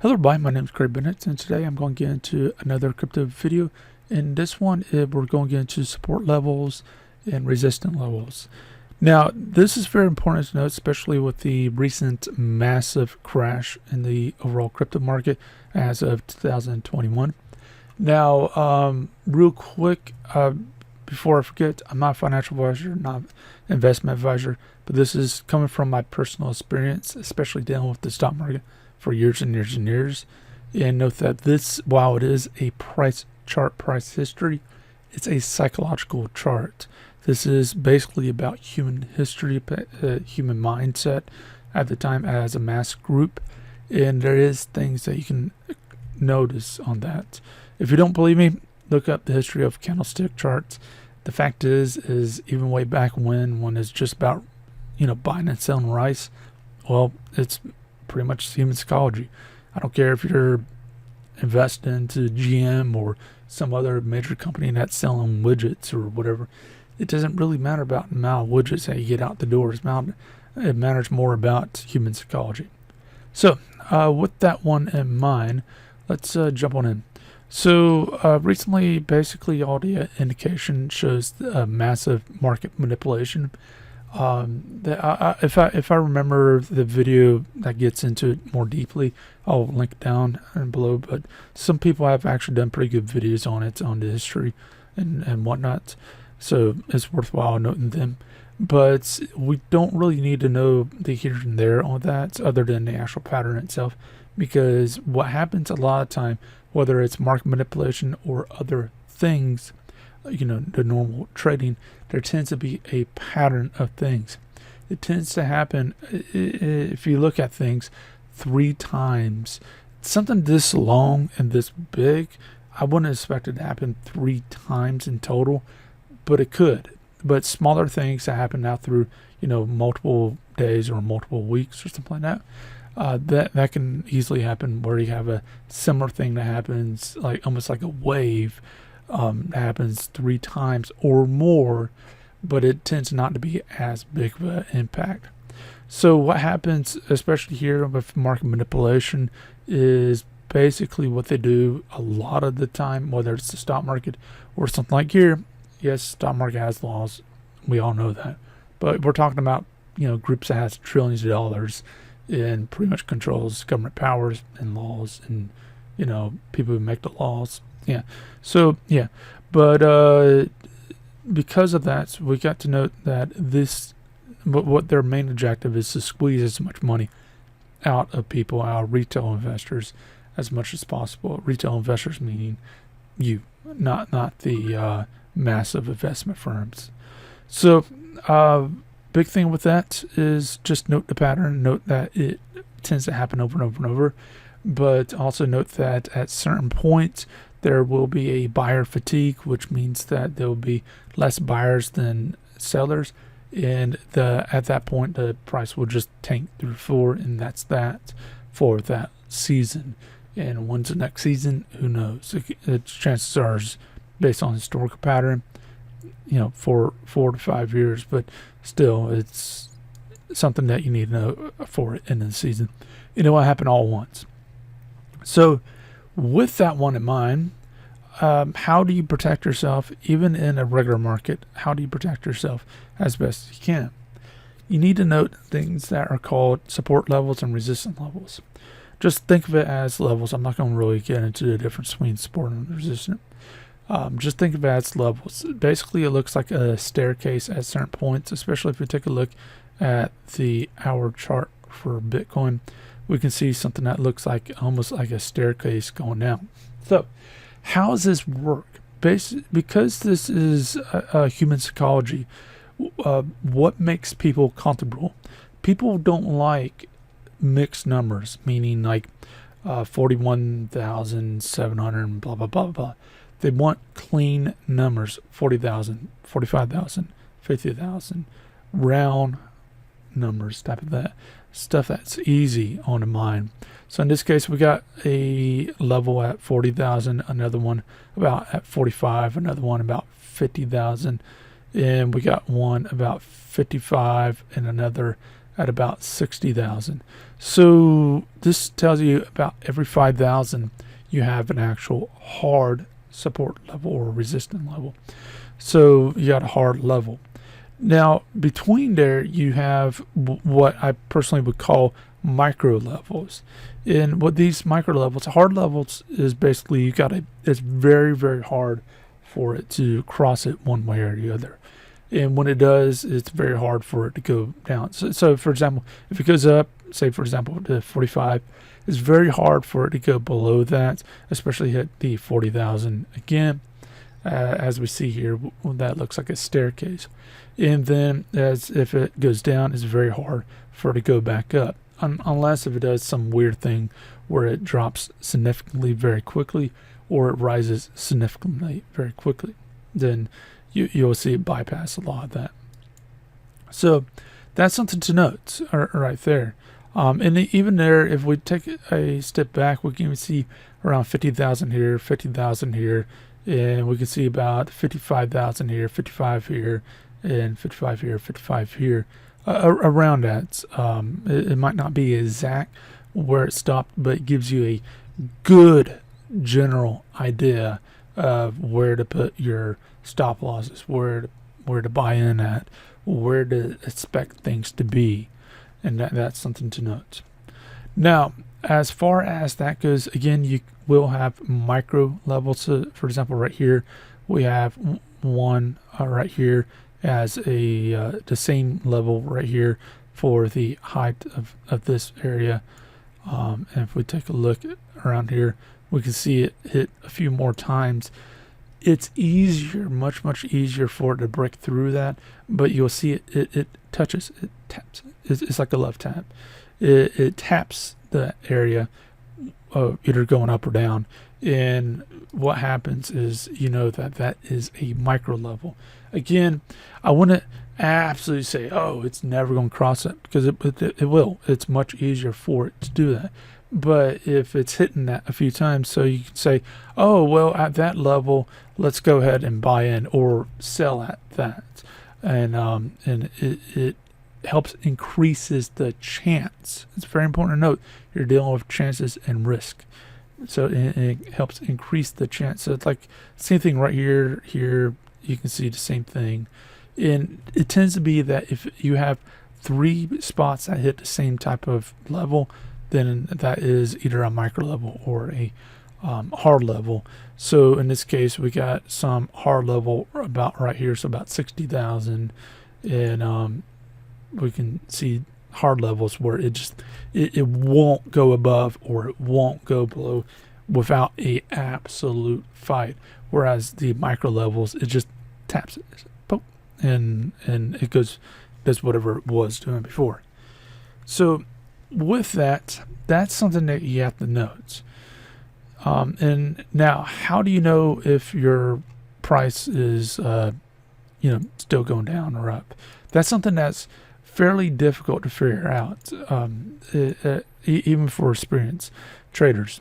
Hello everybody, my name is Craig Bennett, and today I'm going to get into another crypto video. In this one, we're going to get into support levels and resistance levels. Now, this is very important to note, especially with the recent massive crash in the overall crypto market as of 2021. Now, real quick, before I forget, I'm not a financial advisor, not an investment advisor, but this is coming from my personal experience, especially dealing with the stock market for years and years and years. And note that this, while it is a price chart, price history, it's a psychological chart. This is basically about human history, human mindset at the time as a mass group. And there is things that you can notice on that. If you don't believe me, look up the history of candlestick charts. The fact is even way back when it's just about, buying and selling rice, well, it's pretty much human psychology. I don't care if you're investing into GM or some other major company that's selling widgets or whatever. It doesn't really matter about the amount of widgets that you get out the door. It matters more about human psychology. So with that one in mind, let's jump on in. So recently, basically all the indication shows massive market manipulation. If I remember the video that gets into it more deeply, I'll link down and below. But some people have actually done pretty good videos on it, on the history and whatnot. So it's worthwhile noting them. But we don't really need to know the here and there on that, other than the actual pattern itself, because what happens a lot of time, whether it's market manipulation or other things, the normal trading, there tends to be a pattern of things. It tends to happen, if you look at things 3 times, something this long and this big, I wouldn't expect it to happen 3 times in total, but it could. But smaller things that happen now through, multiple days or multiple weeks or something like that, that can easily happen, where you have a similar thing that happens, like almost like a wave, that happens 3 times or more, but it tends not to be as big of an impact. So what happens, especially here with market manipulation, is basically what they do a lot of the time, whether it's the stock market or something like here. Yes, stock market has laws, we all know that, but we're talking about groups that has trillions of dollars and pretty much controls government powers and laws and people who make the laws. Yeah. So yeah, but because of that, we got to note that what their main objective is to squeeze as much money out of people, our retail investors, as much as possible. Retail investors meaning you, not the massive investment firms. So big thing with that is just note the pattern. Note that it tends to happen over and over and over, but also note that at certain points there will be a buyer fatigue, which means that there will be less buyers than sellers, and at that point the price will just tank through the floor, and that's that for that season. And when's the next season? Who knows? Chances are, based on historical pattern, 4 to 5 years, but still, it's something that you need to know for it in the season. What happened all at once. So with that one in mind, how do you protect yourself even in a regular market? How do you protect yourself as best as you can? You need to note things that are called support levels and resistance levels. Just think of it as levels. I'm not going to really get into the difference between support and resistance. Just think of it as levels. Basically, it looks like a staircase at certain points, especially if you take a look at the hour chart for Bitcoin. We can see something that looks like almost like a staircase going down. So how does this work? Because this is a human psychology, what makes people comfortable? People don't like mixed numbers, meaning like 41,700 blah blah blah blah. They want clean numbers: 40,000, 45,000, 50,000, round numbers, type of that stuff that's easy on the mind. So in this case, we got a level at 40,000, another one about at 45, another one about 50,000, and we got one about 55, and another at about 60,000. So this tells you about every 5,000 you have an actual hard support level or resistance level. So you got a hard level. Now between there you have what I personally would call micro levels. And what these micro levels, hard levels, is basically it's very, very hard for it to cross it one way or the other. And when it does, it's very hard for it to go down. So for example, if it goes up, say for example to 45, it's very hard for it to go below that, especially hit the 40,000 again. As we see here, that looks like a staircase. And then as if it goes down, it's very hard for it to go back up. Unless if it does some weird thing where it drops significantly very quickly, or it rises significantly very quickly, then you'll see it bypass a lot of that. So that's something to note right there. And even there, if we take a step back, we can even see around 50,000 here, 50,000 here, and we can see about 55,000 here, 55 here, and 55 here, 55 here. Around that. It might not be exact where it stopped, but it gives you a good general idea of where to put your stop losses, where to buy in at, where to expect things to be, and that's something to note. Now, as far as that goes, again, you will have micro levels. So, for example, right here we have one right here as the same level right here for the height of this area. And if we take a look around here, we can see it hit a few more times. It's easier, much easier for it to break through that, but you'll see it touches, it taps. It's like a love tap. It taps the area, either going up or down. And what happens is, that is a micro level. Again, I wouldn't absolutely say, oh, it's never going to cross it, because it will. It's much easier for it to do that. But if it's hitting that a few times, so you can say, oh, well, at that level, let's go ahead and buy in or sell at that. And it helps increases the chance. It's very important to note you're dealing with chances and risk. So it helps increase the chance. So it's like same thing right here. Here you can see the same thing. And it tends to be that if you have 3 spots that hit the same type of level, then that is either a micro level or a hard level. So in this case, we got some hard level about right here, so about 60,000, and we can see hard levels where it won't go above or it won't go below without a absolute fight. Whereas the micro levels, it just taps it, and it does whatever it was doing before. So with that, that's something that you have to note. And now, how do you know if your price is still going down or up? That's something that's fairly difficult to figure out, even for experienced traders,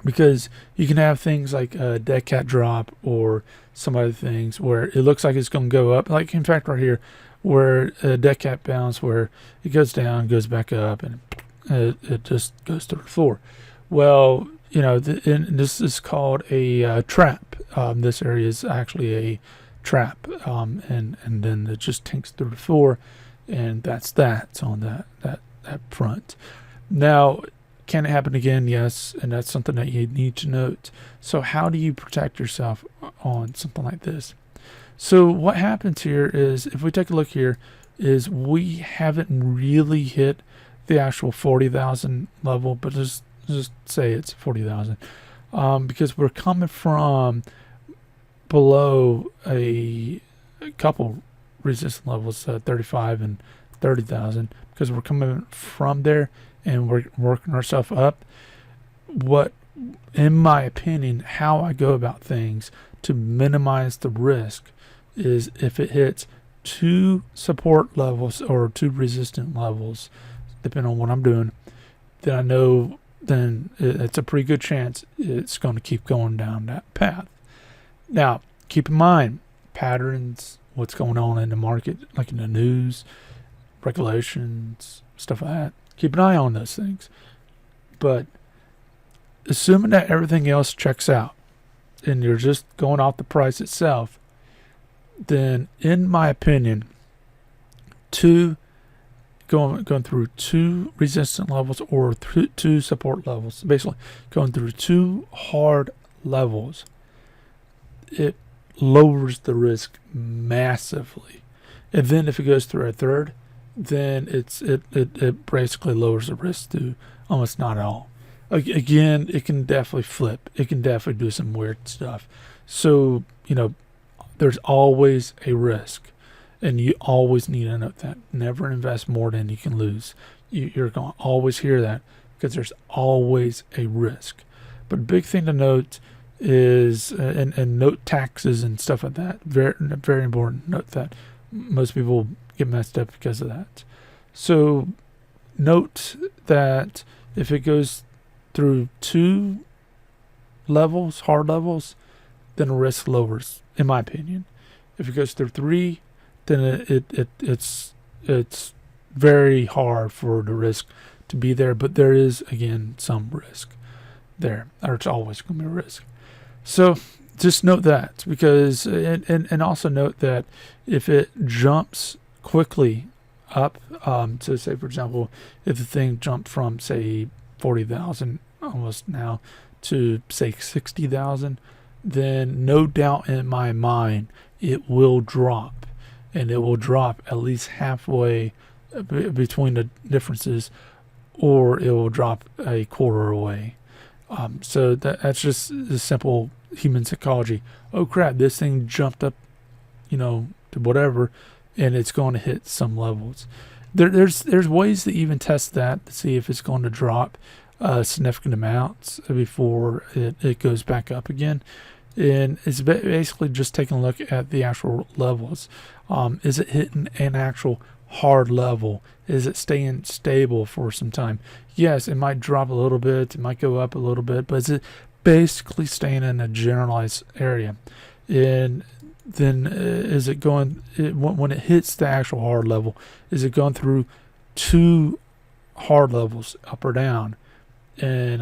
because you can have things like a dead cat drop or some other things where it looks like it's going to go up, like in fact right here where a dead cat bounce, where it goes down, goes back up, and it just goes to the floor. Well, this is called a trap. This area is actually a trap, and then it just tinks through the floor, and that's on that front. Now, can it happen again? Yes, and that's something that you need to note. So how do you protect yourself on something like this? So what happens here is, if we take a look here, is we haven't really hit the actual 40,000 level, but just say it's 40,000, because we're coming from below a couple resistance levels, 35 and 30,000, because we're coming from there and we're working ourselves up. What, in my opinion, how I go about things to minimize the risk is if it hits 2 support levels or 2 resistance levels, depending on what I'm doing, then I know then it's a pretty good chance it's going to keep going down that path. Now, keep in mind patterns, what's going on in the market, like in the news, regulations, stuff like that. keep an eye on those things. But assuming that everything else checks out and you're just going off the price itself, then in my opinion, going through 2 resistance levels or 2 support levels, basically going through 2 hard levels, it lowers the risk massively. And then if it goes through a third, then it basically lowers the risk to almost not at all. Again, it can definitely flip. It can definitely do some weird stuff. So, there's always a risk. And you always need to note that. Never invest more than you can lose. You're going to always hear that because there's always a risk. But a big thing to note is, and note taxes and stuff like that. Very, very important. Note that. Most people get messed up because of that. So note that if it goes through 2 levels, hard levels, then the risk lowers, in my opinion. If it goes through 3, then it's very hard for the risk to be there. But there is, again, some risk there, or it's always going to be a risk. So just note that, because and also note that if it jumps quickly up, so say for example, if the thing jumped from say 40,000 almost now to say 60,000, then no doubt in my mind it will drop, and it will drop at least halfway between the differences, or it will drop a quarter away. So that's just the simple human psychology. Oh crap, this thing jumped up, to whatever, and it's going to hit some levels. There's ways to even test that to see if it's going to drop significant amounts before it goes back up again. And it's basically just taking a look at the actual levels. Is it hitting an actual hard level? Is it staying stable for some time? Yes, it might drop a little bit, it might go up a little bit, but is it basically staying in a generalized area? And then is it going, when it hits the actual hard level, is it going through 2 hard levels, up or down? And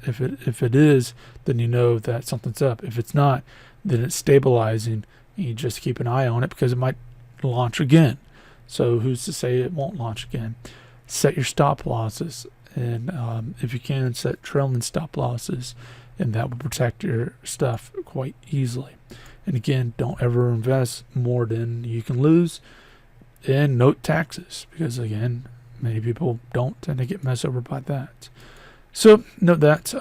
if it is, then you know that something's up. If it's not, then it's stabilizing. You just keep an eye on it, because it might launch again. So who's to say it won't launch again? Set your stop losses, and if you can, set trailing stop losses, and that will protect your stuff quite easily. And again, don't ever invest more than you can lose. And note taxes, because again, many people don't, and they get messed over by that. So note that.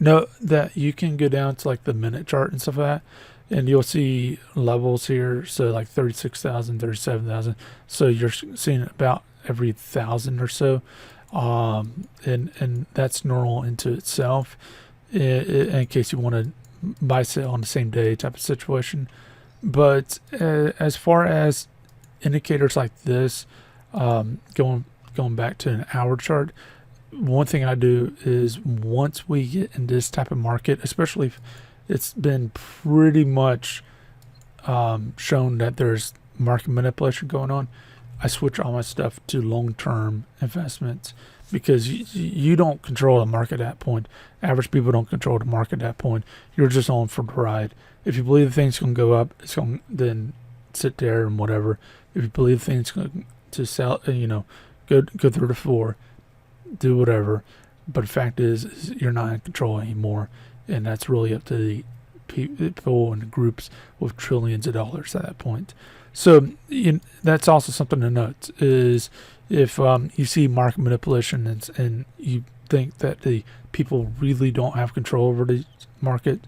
Note that you can go down to like the minute chart and stuff like that, and you'll see levels here. So like 36,000, 37,000. So you're seeing about every 1,000 or so. And that's normal into itself, in case you want to buy sell on the same day type of situation. But as far as indicators like this, going back to an hour chart, one thing I do is, once we get in this type of market, especially if it's been pretty much shown that there's market manipulation going on, I switch all my stuff to long-term investments, because you don't control the market at that point. Average people don't control the market at that point. You're just on for the ride. If you believe the thing's going to go up, it's going to then sit there and whatever. If you believe the thing's going to sell, go through the floor, do whatever. But the fact is you're not in control anymore, and that's really up to the people and the groups with trillions of dollars at that point. So that's also something to note, is if you see market manipulation and you think that the people really don't have control over the market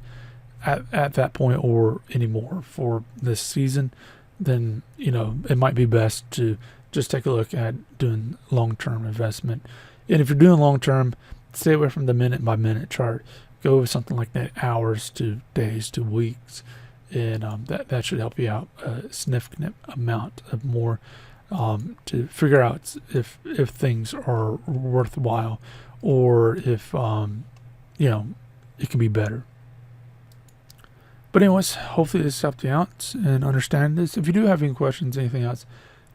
at that point or anymore for this season, then it might be best to just take a look at doing long-term investment. And if you're doing long-term, stay away from the minute-by-minute chart. Go with something like that, hours to days to weeks, and that should help you out a significant amount of more to figure out if things are worthwhile, or if it can be better. But anyways, hopefully this helped you out and understand this. If you do have any questions, anything else,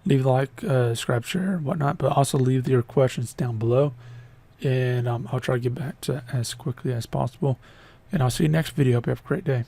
leave a like, subscribe, share, whatnot, but also leave your questions down below, and I'll try to get back to as quickly as possible. And I'll see you next video. Hope you have a great day.